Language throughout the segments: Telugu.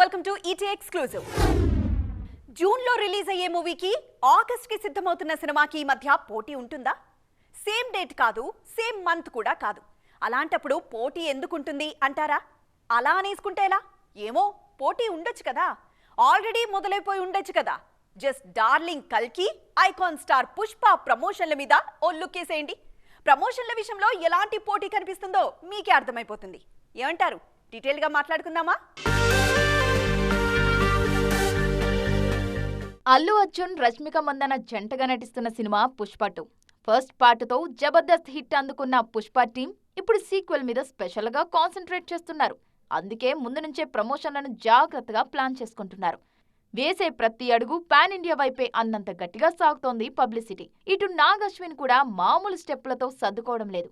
Welcome to ET exclusive. June లో రిలీజ్ అయ్యే మూవీకి ఆగస్ట్ కి సిద్ధమవుతున్న సినిమాకి మధ్య పోటీ ఉంటుందా? సేమ్ డేట్ కాదు, సేమ్ మంత్ కూడా కాదు. అలాంటప్పుడు పోటీ ఎందుకుంటుంది అంటారా? అలా అనేసుకుంటే ఎలా? ఏమో, పోటీ ఉండొచ్చు కదా, ఆల్రెడీ మొదలైపోయి ఉండొచ్చు కదా. జస్ట్ డార్లింగ్ కల్కి, ఐకాన్ స్టార్ పుష్ప ప్రమోషన్ల మీద ఓ లుక్ వేసేయండి. ప్రమోషన్ల విషయంలో ఎలాంటి పోటీ కనిపిస్తుందో మీకే అర్థమైపోతుంది. ఏమంటారు? డీటెయిల్ గా మాట్లాడుకుందామా? అల్లు అర్జున్, రష్మిక మందన జంటగా నటిస్తున్న సినిమా పుష్ప 2. ఫస్ట్ పార్ట్తో జబర్దస్త్ హిట్ అందుకున్న పుష్ప టీం ఇప్పుడు సీక్వెల్ మీద స్పెషల్ గా కాన్సన్ట్రేట్ చేస్తున్నారు. అందుకే ముందు నుంచే ప్రమోషన్లను జాగ్రత్తగా ప్లాన్ చేసుకుంటున్నారు. వేసే ప్రతి అడుగు పాన్ ఇండియా వైపే అన్నంత గట్టిగా సాగుతోంది పబ్లిసిటీ. ఇటు నాగ్ అశ్విన్ కూడా మామూలు స్టెప్లతో సర్దుకోవడం లేదు.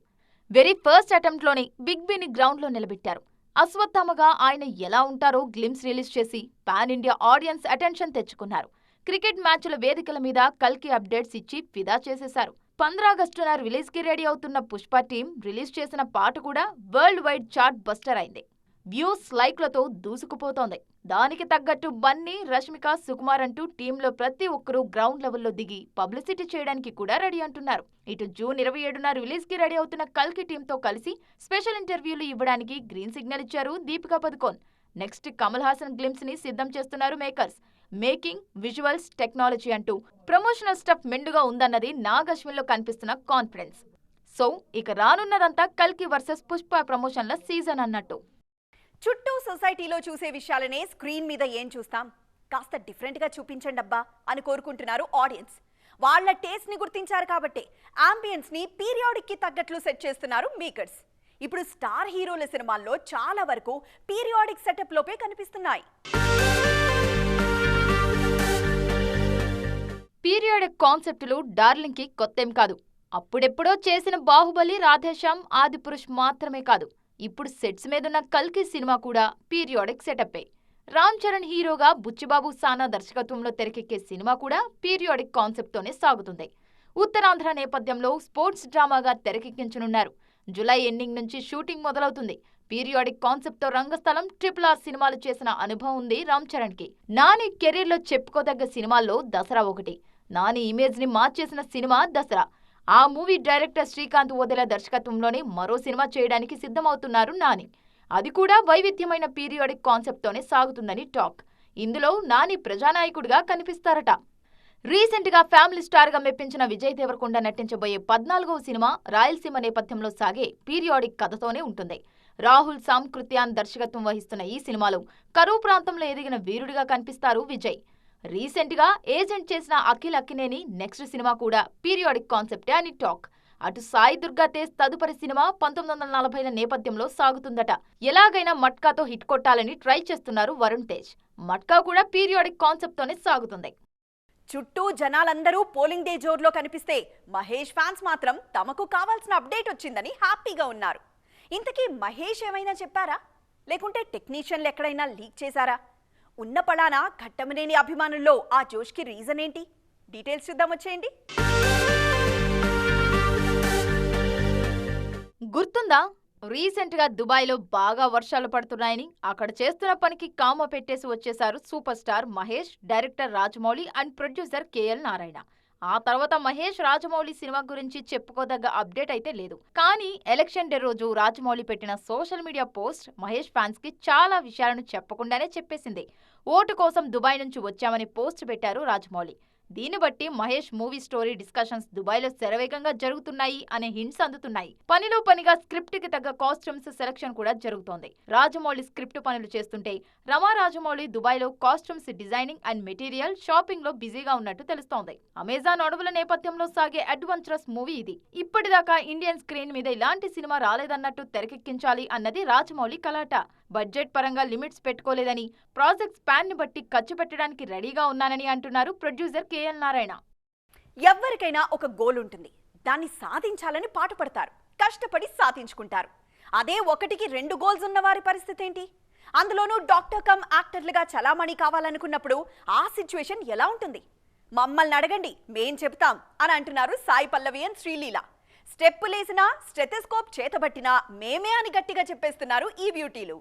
వెరీ ఫస్ట్ అటెంప్ట్ లోనే బిగ్ బీని గ్రౌండ్ లో నిలబెట్టారు. అశ్వత్థామగా ఆయన ఎలా ఉంటారో గ్లిమ్స్ రిలీజ్ చేసి పాన్ ఇండియా ఆడియన్స్ అటెన్షన్ తెచ్చుకున్నారు. క్రికెట్ మ్యాచ్ల వేదికల మీద కల్కి అప్డేట్స్ ఇచ్చి ఫిదా చేసేశారు. 15 ఆగస్టున రిలీజ్ కి రెడీ అవుతున్న పుష్ప టీం రిలీజ్ చేసిన పాట కూడా వరల్డ్ వైడ్ చార్ట్ బస్టర్ అయింది. వ్యూస్, లైక్లతో దూసుకుపోతోంది. దానికి తగ్గట్టు బన్నీ, రష్మిక, సుకుమార్ అంటూ టీంలో ప్రతి ఒక్కరూ గ్రౌండ్ లెవెల్లో దిగి పబ్లిసిటీ చేయడానికి కూడా రెడీ అంటున్నారు. ఇటు జూన్ 27న రిలీజ్ కి రెడీ అవుతున్న కల్కి టీంతో కలిసి స్పెషల్ ఇంటర్వ్యూలు ఇవ్వడానికి గ్రీన్ సిగ్నల్ ఇచ్చారు దీపికా పదుకోన్. నెక్స్ట్ కమల్ హాసన్ గ్లిమ్స్ ని సిద్ధం చేస్తున్నారు మేకర్స్. మేకింగ్, విజువల్స్, టెక్నాలజీ అంటూ ప్రమోషనల్ స్టఫ్ మెండుగా ఉందన్నది నాగ్ అశ్విన్ లో కనిపిస్తున్న కాన్ఫిడెన్స్. సో ఇక రానున్నదంతా కల్కి వర్సెస్ పుష్ప ప్రమోషన్ల సీజన్ అన్నట్టు. చుట్టూ సొసైటీలో చూసే విషయాలనే స్క్రీన్ మీద ఏం చూస్తాం, కాస్త డిఫరెంట్ గా చూపించండి అబ్బా అని కోరుకుంటున్నారు ఆడియన్స్. వాళ్ళ టేస్ట్ ని గుర్తించారు కాబట్టి అంబియన్స్ ని పీరియాడిక్ కి తగ్గట్లు సెట్ చేస్తున్నారు మేకర్స్. ఇప్పుడు స్టార్ హీరోల సినిమాల్లో చాలా వరకు పీరియాడిక్ సెటప్ లోపే కనిపిస్తున్నాయి. పీరియాడిక్ కాన్సెప్టులు డార్లింగ్ కి కొత్తేం కాదు. అప్పుడెప్పుడో చేసిన బాహుబలి, రాధేశ్యామ్, ఆదిపురుష్ మాత్రమే కాదు, ఇప్పుడు సెట్స్ మీదున్న కల్కి సినిమా కూడా పీరియాడిక్ సెటప్పే. రామ్ చరణ్ హీరోగా బుచ్చిబాబు సానా దర్శకత్వంలో తెరకెక్కే సినిమా కూడా పీరియాడిక్ కాన్సెప్ట్తోనే సాగుతుంది. ఉత్తరాంధ్ర నేపథ్యంలో స్పోర్ట్స్ డ్రామాగా తెరకెక్కించనున్నారు. జులై ఎండింగ్ నుంచి షూటింగ్ మొదలవుతుంది. పీరియాడిక్ కాన్సెప్ట్తో రంగస్థలం, RRR సినిమాలు చేసిన అనుభవం ఉంది రామ్ చరణ్కి. నాని కెరీర్లో చెప్పుకోదగ్గ సినిమాల్లో దసరా ఒకటి. నాని ఇమేజ్ ని మార్చేసిన సినిమా దసరా. ఆ మూవీ డైరెక్టర్ శ్రీకాంత్ ఓదెల దర్శకత్వంలోనే మరో సినిమా చేయడానికి సిద్ధమవుతున్నారు నాని. అది కూడా వైవిధ్యమైన పీరియాడిక్ కాన్సెప్ట్తోనే సాగుతుందని టాక్. ఇందులో నాని ప్రజానాయకుడిగా కనిపిస్తారట. రీసెంట్ గా ఫ్యామిలీ స్టార్ గా మెప్పించిన విజయ్ దేవరకొండ నటించబోయే 14వ సినిమా రాయలసీమ నేపథ్యంలో సాగే పీరియాడిక్ కథతోనే ఉంటుంది. రాహుల్ సాంకృత్యాన్ దర్శకత్వం వహిస్తున్న ఈ సినిమాలో కరువు ప్రాంతంలో ఎదిగిన వీరుడిగా కనిపిస్తారు విజయ్. రీసెంట్ గా ఏజెంట్ చేసిన అఖిల్ అక్కినేని నెక్స్ట్ సినిమా కూడా పీరియాడిక్ కాన్సెప్టే అని టాక్. అటు సాయి దుర్గా తేజ్ తదుపరి సినిమా 1940ల నేపథ్యంలో సాగుతుందట. ఎలాగైనా మట్కాతో హిట్ కొట్టాలని ట్రై చేస్తున్నారు వరుణ్ తేజ్. మట్కా కూడా పీరియాడిక్ కాన్సెప్ట్తోనే సాగుతుంది. చుట్టూ జనాలందరూ పోలింగ్ డే జోర్లో కనిపిస్తే మహేష్ ఫ్యాన్స్ మాత్రం తమకు కావాల్సిన అప్డేట్ వచ్చిందని హ్యాపీగా ఉన్నారు. ఇంతకీ మహేష్ ఏమైనా చెప్పారా, లేకుంటే టెక్నీషియన్లు ఎక్కడైనా లీక్ చేశారా? ఉన్న పళానా ఘట్టమనేని అభిమానుల్లో ఆ జోష్కి రీజన్ ఏంటి? డీటెయిల్స్ చూద్దాం, వచ్చేయండి. గుర్తుందా, రీసెంట్ గా దుబాయ్ లో బాగా వర్షాలు పడుతున్నాయని అక్కడ చేస్తున్న పనికి కామ పెట్టేసి వచ్చేశారు super star Mahesh, director Rajamouli and producer KL Narayana. ఆ తర్వాత మహేష్, రాజమౌళి సినిమా గురించి చెప్పుకోదగ్గ అప్డేట్ అయితే లేదు. కానీ ఎలక్షన్ డే రోజు రాజమౌళి పెట్టిన social media post Mahesh fans కి చాలా విషయాలను చెప్పకుండానే చెప్పేసింది. ఓటు కోసం దుబాయ్ నుంచి వచ్చామని పోస్ట్ పెట్టారు రాజమౌళి. దీన్ని బట్టి మహేష్ మూవీ స్టోరీ డిస్కషన్స్ దుబాయ్లో శరవేగంగా జరుగుతున్నాయి అనే హింట్స్ అందుతున్నాయి. పనిలో పనిగా స్క్రిప్ట్ కి తగ్గ కాస్ట్యూమ్స్ సెలక్షన్ కూడా జరుగుతోంది. రాజమౌళి స్క్రిప్ట్ పనులు చేస్తుంటే రమా రాజమౌళి దుబాయ్లో costumes designing and material shopping లో బిజీగా ఉన్నట్టు తెలుస్తోంది. అమెజాన్ అడవుల నేపథ్యంలో సాగే అడ్వెంచరస్ మూవీ ఇది. ఇప్పటిదాకా ఇండియన్ స్క్రీన్ మీద ఇలాంటి సినిమా రాలేదన్నట్టు తెరకెక్కించాలి అన్నది రాజమౌళి కలాట. బడ్జెట్ పరంగా లిమిట్స్ పెట్టుకోలేదని, ప్రాజెక్ట్ స్పాన్ ని బట్టి ఖర్చు పెట్టడానికి రెడీగా ఉన్నానని అంటున్నారు ప్రొడ్యూసర్ కేఎల్ నారాయణ. ఎవరికైనా ఒక గోల్ ఉంటుంది, దాన్ని సాధించాలని పాటుపడతారు, కష్టపడి సాధించుకుంటారు. అదే 1కి 2 గోల్స్ ఉన్న వారి పరిస్థితి ఏంటి? అందులోనూ డాక్టర్ కమ్ యాక్టర్లుగా చలామణి కావాలనుకున్నప్పుడు ఆ సిచ్యువేషన్ ఎలా ఉంటుంది? మమ్మల్ని అడగండి, మేం చెప్తాం అని అంటున్నారు సాయి పల్లవి అండ్ శ్రీలీల. స్టెప్పులేసినా, స్టెథోస్కోప్ చేతబట్టినా మేమే అని గట్టిగా చెప్పేస్తున్నారు ఈ బ్యూటీలు.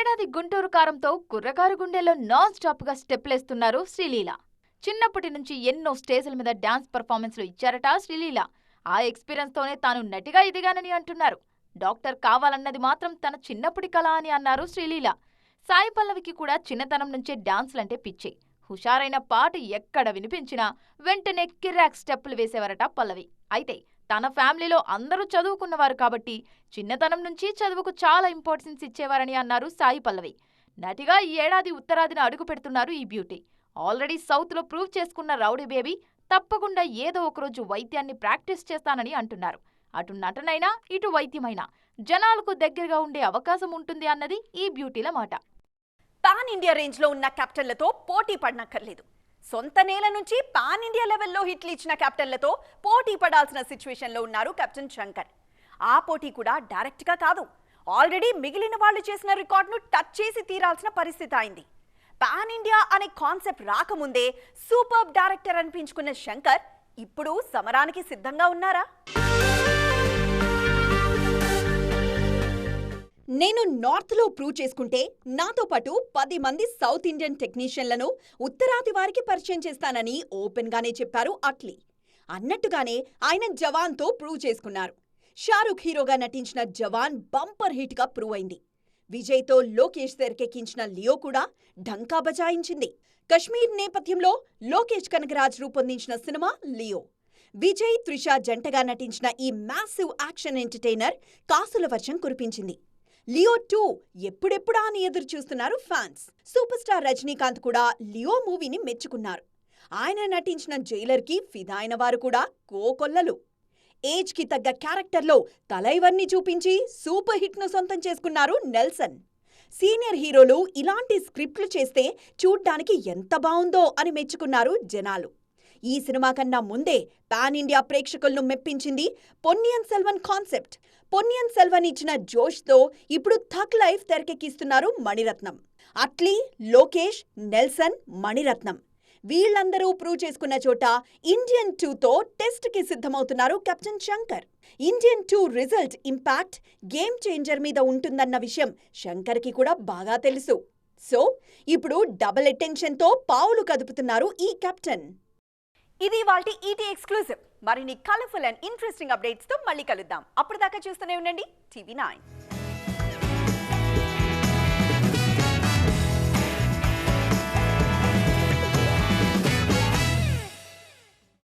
ఏడాది గుంటూరు కారంతో కుర్రకారు గుండెల్లో నాన్ స్టాప్ గా స్టెప్లేస్తున్నారు శ్రీలీల. చిన్నప్పటి నుంచి ఎన్నో స్టేజ్ల మీద డాన్స్ పర్ఫార్మెన్స్లు ఇచ్చారట శ్రీలీల. ఆ ఎక్స్పీరియన్స్ తోనే తాను నటిగా ఎదిగానని అంటున్నారు. డాక్టర్ కావాలన్నది మాత్రం తన చిన్నప్పటి కళ అని అన్నారు శ్రీలీల. సాయి పల్లవికి కూడా చిన్నతనం నుంచే డాన్సులంటే పిచ్చి. హుషారైన పాట ఎక్కడ వినిపించినా వెంటనే కిర్రాక్ స్టెప్పులు వేసేవారట పల్లవి. అయితే తన ఫ్యామిలీలో అందరూ చదువుకున్నవారు కాబట్టి చిన్నతనం నుంచి చదువుకు చాలా ఇంపార్టెన్స్ ఇచ్చేవారని అన్నారు సాయి పల్లవి. నటిగా ఈ ఏడాది ఉత్తరాదిన అడుగు పెడుతున్నారు ఈ బ్యూటీ. ఆల్రెడీ సౌత్లో ప్రూవ్ చేసుకున్న రౌడీ బేబీ తప్పకుండా ఏదో ఒకరోజు వైద్యాన్ని ప్రాక్టీస్ చేస్తానని అంటున్నారు. అటు నటనైనా ఇటు వైద్యమైనా జనాలకు దగ్గరగా ఉండే అవకాశం ఉంటుంది అన్నది ఈ బ్యూటీల మాట. పాన్ ఇండియా రేంజ్ లో ఉన్న కెప్టెన్లతో పోటీ పడనక్కర్లేదు. సొంత నేల నుంచి పాన్ ఇండియా లెవెల్లో హిట్లు ఇచ్చిన కెప్టెన్లతో పోటీ పడాల్సిన సిచ్యువేషన్లో ఉన్నారు కెప్టెన్ శంకర్. ఆ పోటీ కూడా డైరెక్ట్ గా కాదు, ఆల్రెడీ మిగిలిన వాళ్ళు చేసిన రికార్డును టచ్ చేసి తీరాల్సిన పరిస్థితి అయింది. పాన్ ఇండియా అనే కాన్సెప్ట్ రాకముందే సూపర్ డైరెక్టర్ అనిపించుకున్న శంకర్ ఇప్పుడు సమరానికి సిద్ధంగా ఉన్నారా? నేను నార్త్లో ప్రూవ్ చేసుకుంటే నాతో పాటు 10 మంది సౌత్ ఇండియన్ టెక్నీషియన్లను ఉత్తరాది వారికి పరిచయం చేస్తానని ఓపెన్గానే చెప్పారు అట్లీ. అన్నట్టుగానే ఆయన జవాన్తో ప్రూవ్ చేసుకున్నారు. షారుఖ్ హీరోగా నటించిన జవాన్ బంపర్ హిట్గా ప్రూవ్ అయింది. విజయ్తో లోకేష్ తెరకెక్కించిన లియో కూడా ఢంకా బజాయించింది. కశ్మీర్ నేపథ్యంలో లోకేష్ కనగరాజ్ రూపొందించిన సినిమా లియో. విజయ్, త్రిష జంటగా నటించిన ఈ మ్యాసివ్ యాక్షన్ ఎంటర్టైనర్ కాసుల వర్షం కురిపించింది. లియో 2 ఎప్పుడెప్పుడా అని ఎదురు చూస్తున్నారు ఫ్యాన్స్. సూపర్ స్టార్ రజనీకాంత్ కూడా లియో మూవీని మెచ్చుకున్నారు. ఆయన నటించిన జైలర్కి ఫిదా అయిన వారు కూడా కోకొల్లలు. ఏజ్కి తగ్గ క్యారెక్టర్లో తలైవర్ని చూపించి సూపర్ హిట్ను సొంతం చేసుకున్నారు నెల్సన్. సీనియర్ హీరోలు ఇలాంటి స్క్రిప్ట్లు చేస్తే చూడ్డానికి ఎంత బావుందో అని మెచ్చుకున్నారు జనాలు. ఈ సినిమా కన్నా ముందే పాన్ ఇండియా ప్రేక్షకులను మెప్పించింది పొన్నియిన్ సెల్వన్ కాన్సెప్ట్. పొన్నియిన్ సెల్వన్ ఇచ్చిన జోష్తో ఇప్పుడు థగ్ లైఫ్ తెరకెక్కిస్తున్నారు మణిరత్నం. అట్లీ, లోకేష్, నెల్సన్, మణిరత్నం వీళ్ళందరూ ప్రూవ్ చేసుకున్న చోట ఇండియన్ 2తో టెస్ట్కి సిద్ధమవుతున్నారు captain Shankar. Indian 2 result impact game changer మీద ఉంటుందన్న విషయం శంకర్కి కూడా బాగా తెలుసు. సో ఇప్పుడు డబుల్ అటెన్షన్తో పావులు కదుపుతున్నారు ఈ కెప్టెన్. ఇది వాల్టి ఈటీ ఎక్స్క్లూజివ్. మరిన్ని కలర్ఫుల్ అండ్ ఇంట్రెస్టింగ్ అప్డేట్స్తో మళ్ళీ కలుద్దాం. అప్పటిదాకా చూస్తూనే ఉండండి TV9.